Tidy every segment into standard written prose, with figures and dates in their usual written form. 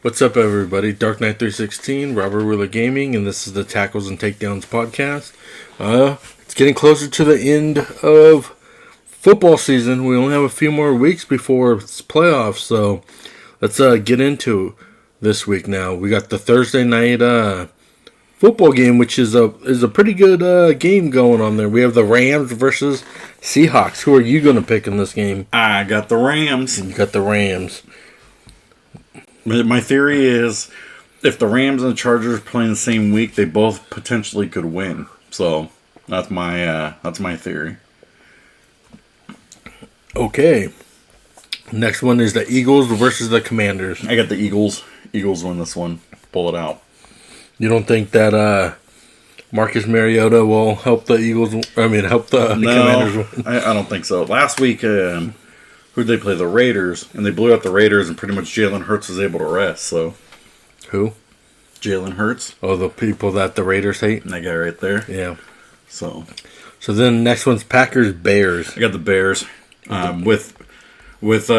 What's up, everybody? Dark Knight 316, Robert Ruler Gaming, and this is the Tackles and Takedowns podcast. It's getting closer to the end of football season. We only have a few more weeks before it's playoffs, so let's get into this week now. We got the Thursday night football game, which is a pretty good game going on there. We have the Rams versus Seahawks. Who are you going to pick in this game? I got the Rams. You got the Rams. My theory is if the Rams and the Chargers are playing the same week, they both potentially could win. So that's my theory. Okay. Next one is the Eagles versus the Commanders. I got the Eagles. Eagles win this one. Pull it out. You don't think that Marcus Mariota will help the Eagles? Help the Commanders win? I don't think so. Last week, who'd they play? The Raiders, and they blew out the Raiders, and pretty much Jalen Hurts was able to rest. So, who? Jalen Hurts. Oh, the people that the Raiders hate. That guy right there. Yeah. So then next one's Packers Bears. I got the Bears. With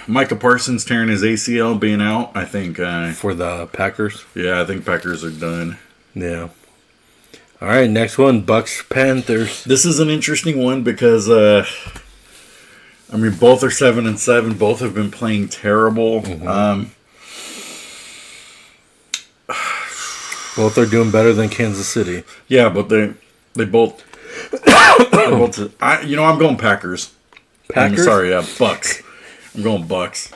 Micah Parsons tearing his ACL being out, I think for the Packers. Yeah, I think Packers are done. Yeah. All right, next one, Bucks Panthers. This is an interesting one because both are 7-7. Both have been playing terrible. Mm-hmm. Both are doing better than Kansas City. Yeah, but they both. I'm going Packers. Packers? Bucks. I'm going Bucks.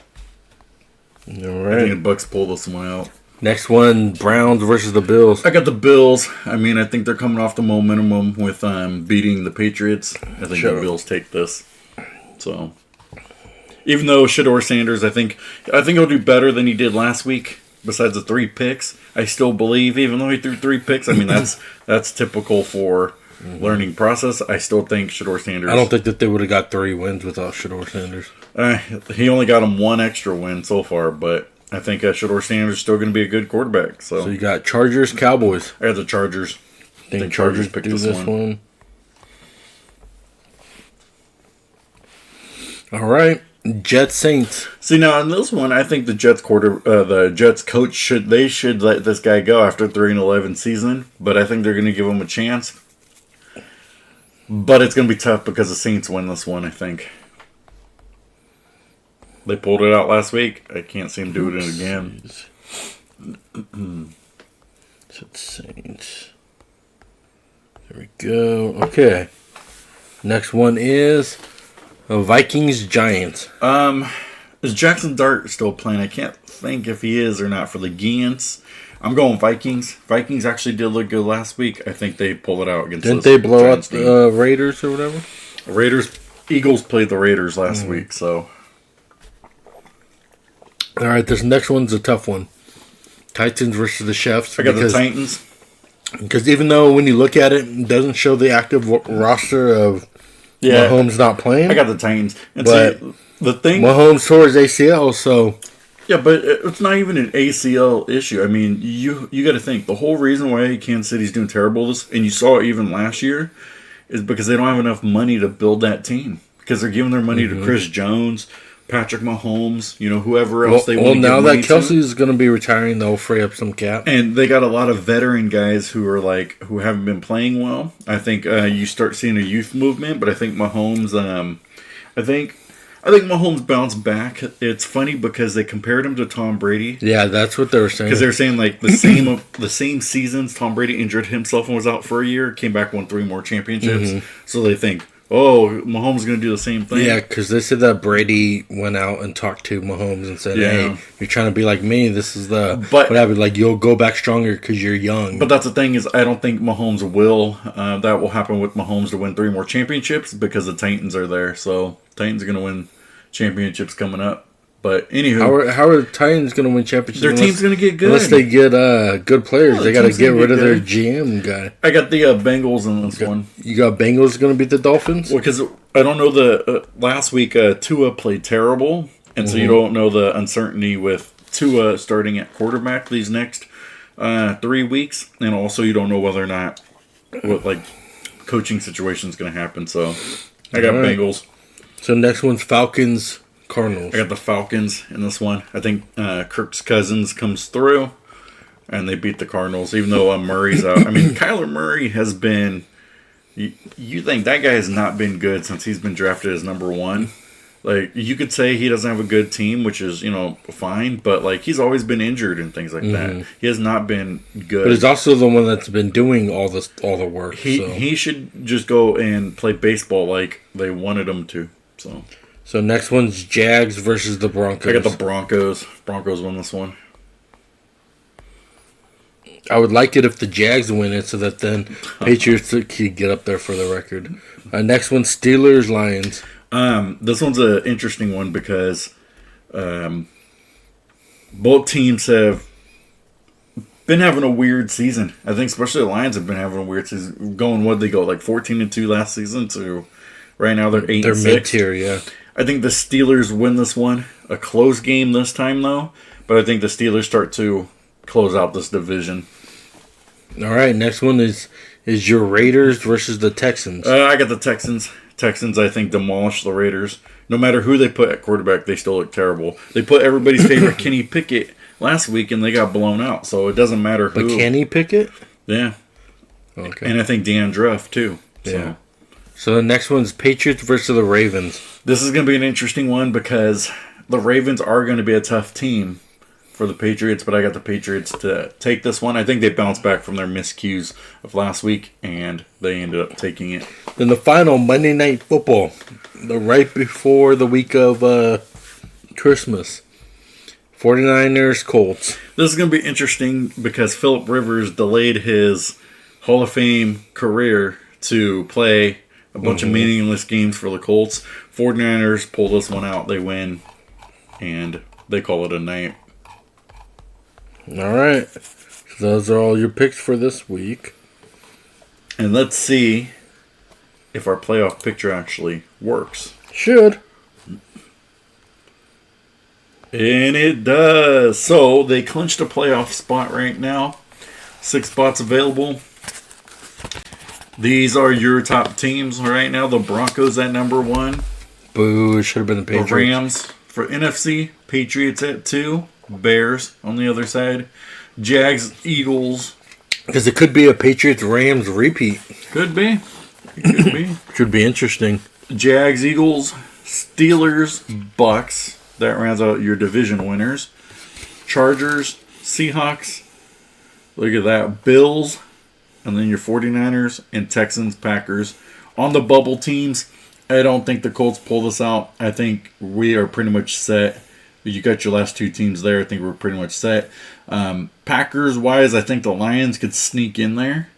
All right. I think the Bucks pull this one out. Next one, Browns versus the Bills. I got the Bills. I think they're coming off the momentum with beating the Patriots. I think the Bills take this. So, even though Shedeur Sanders, I think he'll do better than he did last week. Besides the 3 picks, I still believe, even though he threw 3 picks, that's typical for learning process. I still think Shedeur Sanders. I don't think that they would have got 3 wins without Shedeur Sanders. He only got him 1 extra win so far, but I think Shedeur Sanders is still going to be a good quarterback. So you got Chargers, Cowboys. I got the Chargers. I think Chargers picked this one. All right, Jets Saints. See, now in this one, I think the Jets coach should let this guy go after 3-11 season, but I think they're going to give him a chance. But it's going to be tough because the Saints win this one, I think. They pulled it out last week. I can't see them doing it again. Saints. There we go. Okay. Next one is Vikings Giants. Is Jackson Dart still playing? I can't think if he is or not for the Giants. I'm going Vikings. Vikings actually did look good last week. I think they pull it out against. Didn't they blow out the Raiders or whatever? Eagles played the Raiders last week, so. All right, this next one's a tough one. Titans versus the Chiefs. I got the Titans. Because even though when you look at it, it doesn't show the active roster of Mahomes not playing. I got the Titans. And but see, the thing, Mahomes tore his ACL, so. Yeah, but it's not even an ACL issue. You got to think the whole reason why Kansas City's doing terrible and you saw it even last year, is because they don't have enough money to build that team. Because they're giving their money to Chris Jones, Patrick Mahomes, whoever else they want to give money to. Well, now that Kelsey's going to be retiring, they'll free up some cap. And they got a lot of veteran guys who haven't been playing well. I think you start seeing a youth movement, but I think Mahomes, I think Mahomes bounced back. It's funny because they compared him to Tom Brady. Yeah, that's what they were saying. Because they were saying the same seasons Tom Brady injured himself and was out for a year, came back, won 3 more championships. So they think, Mahomes is going to do the same thing. Yeah, because they said that Brady went out and talked to Mahomes and said, "Hey, you're trying to be like me. This is what happened. Like you'll go back stronger because you're young." But that's the thing is, I don't think Mahomes will. That will happen with Mahomes to win 3 more championships because the Titans are there. So Titans are going to win championships coming up. But anywho, how are the Titans going to win championships? Their team's going to get good unless they get good players. They got to get rid of their GM guy. I got the Bengals in this one. You got Bengals going to beat the Dolphins? Well, because I don't know last week Tua played terrible, and so you don't know the uncertainty with Tua starting at quarterback these next 3 weeks, and also you don't know whether or not what coaching situation is going to happen. So I got Bengals. So next one's Falcons, Cardinals. I got the Falcons in this one. I think Kirk's Cousins comes through, and they beat the Cardinals, even though Murray's out. I mean, Kyler Murray has been... You think that guy has not been good since he's been drafted as number one. You could say he doesn't have a good team, which is, fine, but, he's always been injured and things like that. He has not been good. But he's also the one that's been doing all the work. He should just go and play baseball like they wanted him to, So next one's Jags versus the Broncos. I got the Broncos. Broncos win this one. I would like it if the Jags win it so that then Patriots could get up there for the record. Next one, Steelers, Lions. This one's an interesting one because both teams have been having a weird season. I think especially the Lions have been having a weird season. What'd they go, 14-2 last season to right now they're 8-6. They're mid-tier, yeah. I think the Steelers win this one. A close game this time, though. But I think the Steelers start to close out this division. All right, next one is your Raiders versus the Texans. I got the Texans. Texans, I think, demolish the Raiders. No matter who they put at quarterback, they still look terrible. They put everybody's favorite Kenny Pickett last week, and they got blown out. So it doesn't matter who. But Kenny Pickett? Yeah. Okay. And I think Dandruff, too. Yeah. So the next one's Patriots versus the Ravens. This is going to be an interesting one because the Ravens are going to be a tough team for the Patriots, but I got the Patriots to take this one. I think they bounced back from their miscues of last week, and they ended up taking it. Then the final Monday Night Football, right before the week of Christmas. 49ers, Colts. This is going to be interesting because Phillip Rivers delayed his Hall of Fame career to play a bunch of meaningless games for the Colts. 49ers pull this one out. They win, and they call it a night. All right. So those are all your picks for this week. And let's see if our playoff picture actually works. Should. And it does. So they clinched a playoff spot right now. 6 spots available. These are your top teams right now. The Broncos at number 1. Boo, it should have been the Patriots. The Rams for NFC. Patriots at 2. Bears on the other side. Jags, Eagles. Because it could be a Patriots-Rams repeat. Could be. It could be. Should be interesting. Jags, Eagles, Steelers, Bucks. That rounds out your division winners. Chargers, Seahawks. Look at that. Bills. And then your 49ers and Texans, Packers. On the bubble teams, I don't think the Colts pull this out. I think we are pretty much set. You got your last 2 teams there. I think we're pretty much set. Packers-wise, I think the Lions could sneak in there.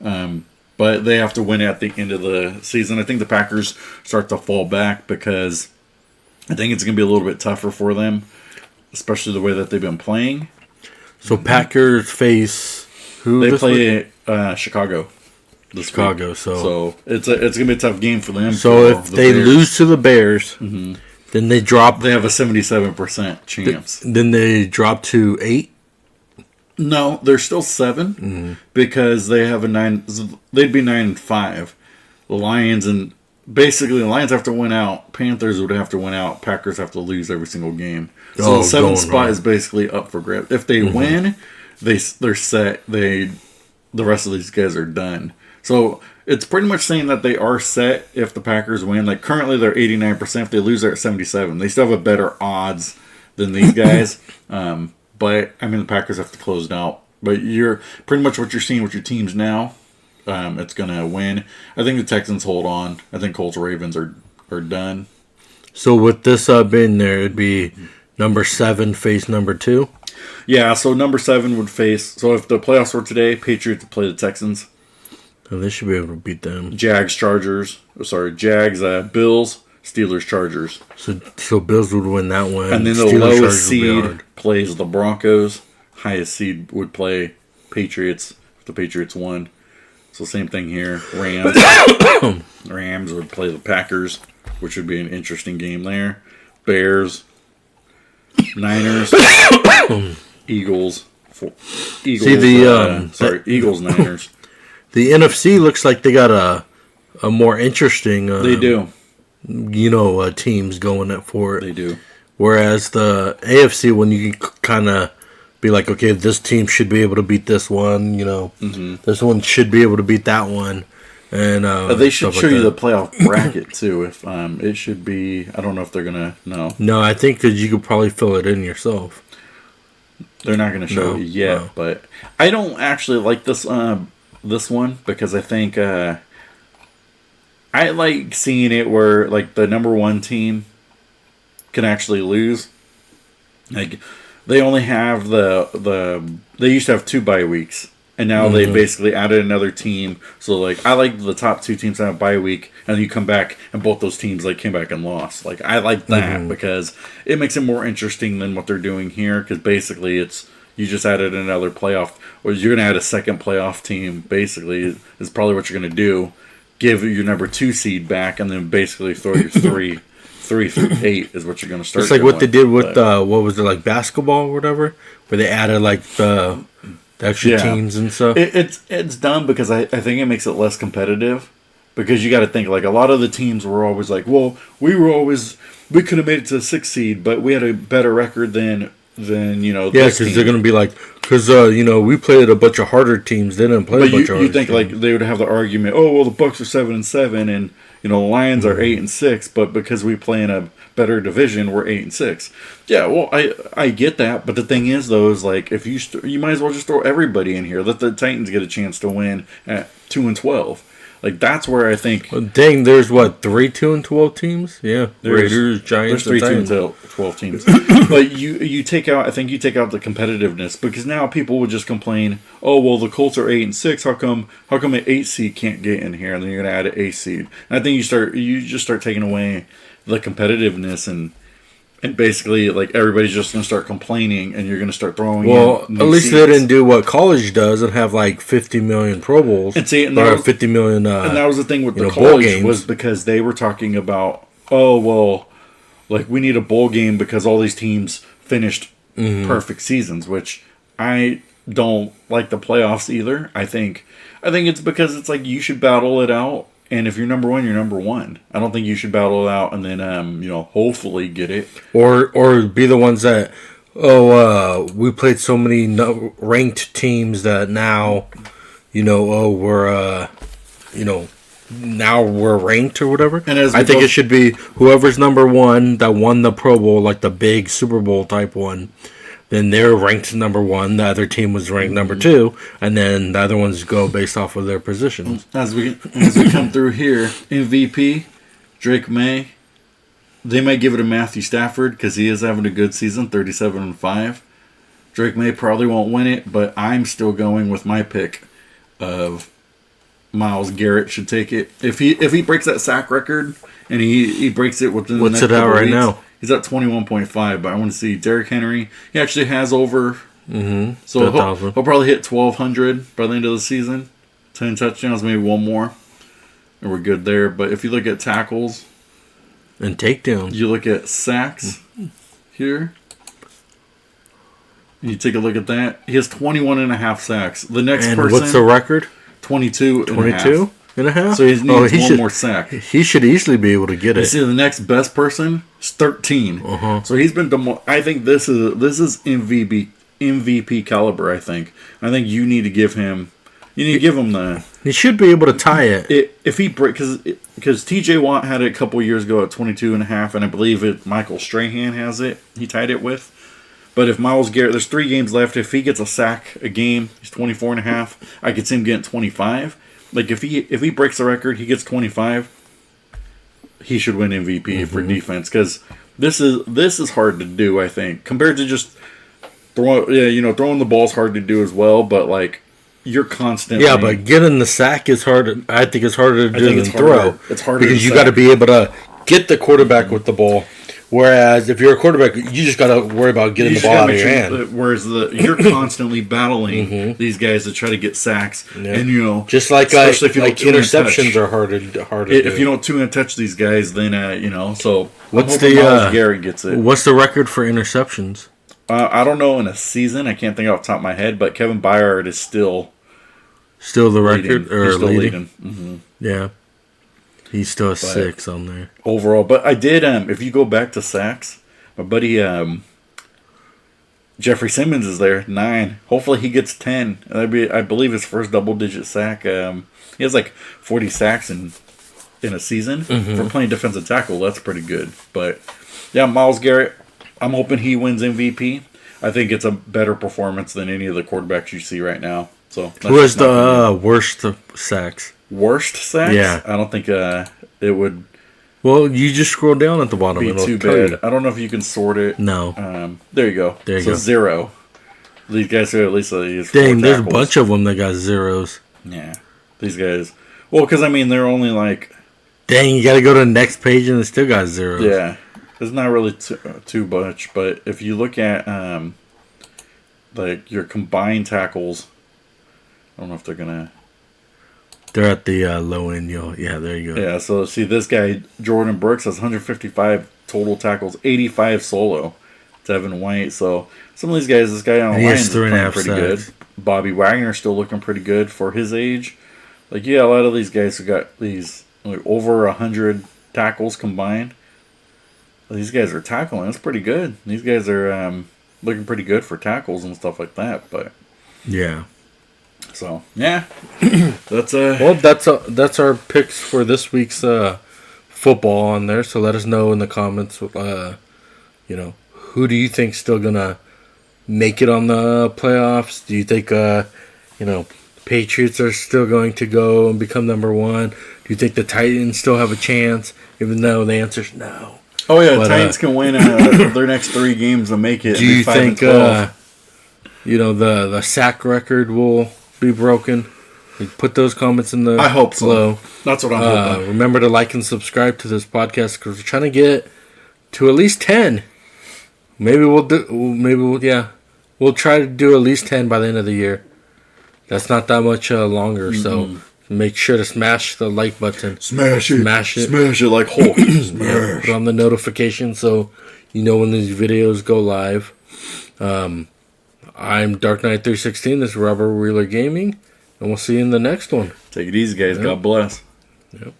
But they have to win at the end of the season. I think the Packers start to fall back because I think it's going to be a little bit tougher for them, especially the way that they've been playing. So Packers face who? They play Chicago. Chicago. Week. So it's going to be a tough game for them. So if they lose to the Bears, then they drop. They have a 77% chance. Then they drop to 8. No, they're still 7 because they have a 9. They'd be 9-5. The Lions basically the Lions have to win out. Panthers would have to win out. Packers have to lose every single game. So the 7th spot is basically up for grabs. If they win, they're set. The rest of these guys are done. So it's pretty much saying that they are set if the Packers win. Like currently they're 89%. If they lose, they're at 77. They still have a better odds than these guys. But, I mean, the Packers have to close it out. But you're pretty much what you're seeing with your teams now. It's going to win. I think the Texans hold on. I think Colts Ravens are done. So with this being there, it'd be number 7 face number 2? Yeah, so number 7 would face... So if the playoffs were today, Patriots would play the Texans. So they should be able to beat them. Jags, Bills, Steelers, Chargers. So Bills would win that one. And then the Steelers, lowest Chargers seed plays the Broncos. Highest seed would play Patriots if the Patriots won. So same thing here. Rams would play the Packers, which would be an interesting game there. Bears, Niners, Eagles. Eagles, Niners. The NFC looks like they got a more interesting. They do. Teams going for it. They do. Whereas the AFC, when you can kind of be like, okay, this team should be able to beat this one. This one should be able to beat that one. And they should show you the playoff bracket too. If it should be, I don't know if they're gonna. No, I think that you could probably fill it in yourself. They're not gonna show it yet, but I don't actually like this one because I think I like seeing it where like the number one team can actually lose. Like they only have they used to have 2 bye weeks. And now they basically added another team. So, like, I like the top 2 teams to have a bye week. And then you come back, and both those teams, like, came back and lost. Like, I like that because it makes it more interesting than what they're doing here. Because basically, you just added another playoff. Or you're going to add a second playoff team, basically, is probably what you're going to do. Give your number 2 seed back, and then basically throw your 3 through 8 is what you're going to start. It's like what they did with, what was it, like basketball or whatever? Where they added, like, the extra teams and stuff. It's done because I think it makes it less competitive. Because you got to think, like, a lot of the teams were always like, well, we could have made it to the 6th seed, but we had a better record than Yeah, because they're going to be like, because, we played a bunch of harder teams. They didn't play a bunch of harder you think, like, they would have the argument, oh, well, the Bucks are 7-7, and, the Lions are 8-6, but because we play in a better division, we're 8-6. Yeah, well, I get that, but the thing is, though, is, like, if you might as well just throw everybody in here. Let the Titans get a chance to win at 2-12. Like, that's where I think... Dang, there's, 3 2-12 teams? Yeah. Raiders, Giants, there's 3 2-12 teams. But you take out the competitiveness, because now people would just complain, oh, well, the Colts are 8-6, how come an 8 seed can't get in here, and then you're going to add an 8 seed. And I think you just start taking away the competitiveness, and basically, like, everybody's just going to start complaining, and you're going to start throwing at least they didn't do what college does and have, 50 million Pro Bowls. And 50 million, and that was the thing with the college, was because they were talking about, oh, well, like, we need a bowl game because all these teams finished perfect seasons, which I don't like the playoffs either. I think it's because it's like you should battle it out. And if you're number one, you're number one. I don't think you should battle it out and then, hopefully get it. Or be the ones that, we played so many ranked teams that now, now we're ranked or whatever. And I think it should be whoever's number one that won the Pro Bowl, like the big Super Bowl type one. Then they're ranked number one. The other team was ranked number 2, and then the other ones go based off of their positions. As we come through here, MVP Drake May. They might give it to Matthew Stafford because he is having a good season, 37-5. Drake May probably won't win it, but I'm still going with my pick of Myles Garrett should take it. If he breaks that sack record and he breaks it within the next couple What's it at right weeks, now? He's at 21.5, but I want to see Derrick Henry. He actually has over. So he'll probably hit 1,200 by the end of the season. 10 touchdowns, maybe one more. And we're good there. But if you look at tackles. And takedowns. You look at sacks here. You take a look at that. He has 21.5 sacks. The next person. What's the record? 22 and a half? So he needs one more sack. He should easily be able to get it. See, the next best person is 13. So he's been. I think this is MVP caliber. I think you need to give him. You need to give him the. He should be able to tie it. If he break because T.J. Watt had it a couple years ago at 22.5, and I believe Michael Strahan has it. He tied it with. But if Myles Garrett, there's 3 games left. If he gets a sack a game, he's 24.5. I could see him getting 25. Like if he breaks the record, he gets 25. He should win MVP for defense because this is hard to do. I think compared to just throwing the ball's hard to do as well. But like you're constantly but getting the sack is hard. I think it's harder to do than throw. It's harder because you got to be able to get the quarterback with the ball. Whereas if you're a quarterback, you just got to worry about getting the ball out of your hand. Whereas you're constantly battling these guys to try to get sacks, and just like interceptions are harder. If you don't two-hand touch these guys, then So what's Myles Garrett gets it? What's the record for interceptions? I don't know in a season. I can't think off the top of my head, but Kevin Byard is still the record leading. He's still leading. Mm-hmm. Yeah. He's still 6 on there. Overall. But I did, if you go back to sacks, my buddy Jeffrey Simmons is there, 9. Hopefully he gets 10. That'd be, I believe, his first double-digit sack. He has like 40 sacks in a season. For playing defensive tackle, that's pretty good. But, yeah, Myles Garrett, I'm hoping he wins MVP. I think it's a better performance than any of the quarterbacks you see right now. So who has the worst sacks? Worst sacks? Yeah. I don't think it would. Well, you just scroll down at the bottom. Be too bad. I don't know if you can sort it. No. There you go. There you go. 0. These guys are at least dang, there's a bunch of them that got 0s. Yeah. These guys. Well, because, they're only like. Dang, you got to go to the next page and it still got 0s. Yeah. It's not really too much. But if you look at your combined tackles, I don't know if they're going to. They're at the low end. Yeah, there you go. Yeah, so see this guy, Jordan Brooks, has 155 total tackles, 85 solo. Devin White. So some of these guys, this guy on the line is playing pretty good. Bobby Wagner still looking pretty good for his age. A lot of these guys have got these over 100 tackles combined. These guys are tackling. That's pretty good. These guys are looking pretty good for tackles and stuff like that. But yeah. So yeah, that's that's our picks for this week's football on there. So let us know in the comments. Who do you think's still gonna make it on the playoffs? Do you think Patriots are still going to go and become number 1? Do you think the Titans still have a chance? Even though the answer's no. Oh yeah, the Titans can win their next 3 games and make it. Do you think the sack record will be broken? Put those comments in the I hope so. Below. That's what I'm hoping. Remember to like and subscribe to this podcast because we're trying to get to at least 10. We'll try to do at least 10 by the end of the year. That's not that much longer, so make sure to smash the like button. Smash it like Hulk. Smash. Put on the notification so you know when these videos go live. I'm Dark Knight 316. This is Robert Wheeler Gaming, and we'll see you in the next one. Take it easy, guys. God bless. Yep.